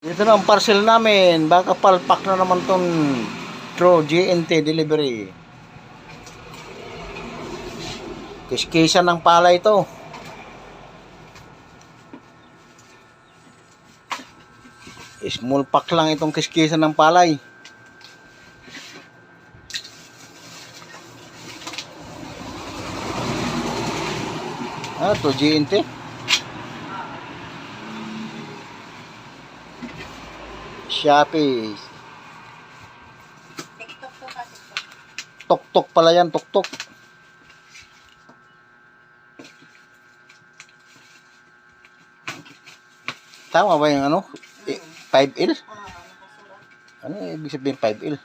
Ito na ang parcel namin. Baka palpak na naman ton through GNT delivery. Kiskisan ng palay ito. Small pack lang itong kiskisan ng palay. To GNT. Shopee. TikTok to kasi. Tok-tok pala yan, tok-tok. Tama ba yung ano? 5L? Nakasulat. Ano ibig sabihin 5L?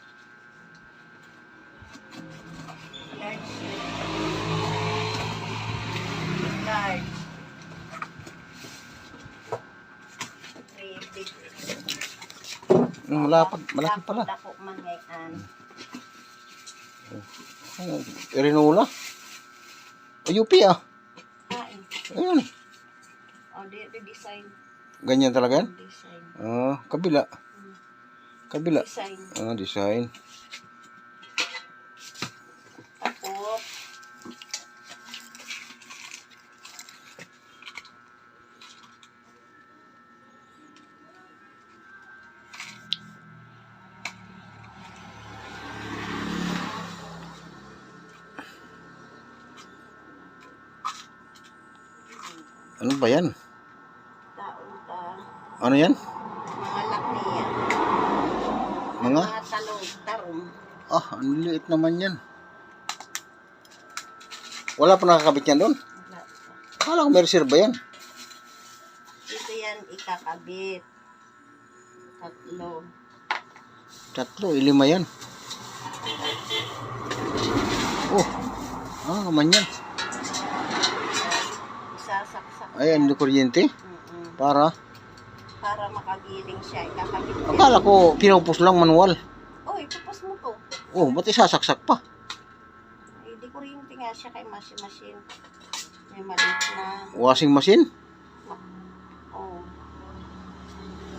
Large. 3 big. Malaki pala. Dako man ngayon. Rinola. UP ah. Kain. Ayun. Di design. Ganyan talaga yan? Design. Kabila. Kabila. Design. Design. Tapos, Ano ba yan? taon ka. Ano yan? Mga lakniya. Mga? Mga talong, tarong. Ang liit naman yan. Wala pa nakakabit yan doon? Wala pa. Akala ko may reserva yan. Ito yan ikakabit. Tatlo. 3, 5 yan. Naman yan. Isasaksak. Ayan, yung kuryente. Para? Para makagiling siya. Ikakabit yan. Akala ko pinupos lang manual. Ipupos mo to. Ba't isasaksak pa? Di kuryente nga siya kay machine. May maliit na. Washing machine?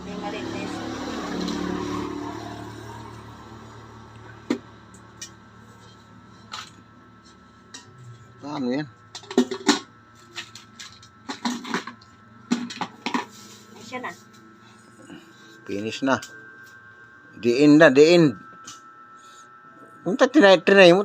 May maliit na isa. Ano yan? Siya na. Finish na. The end na, the end. Kung tinay mo,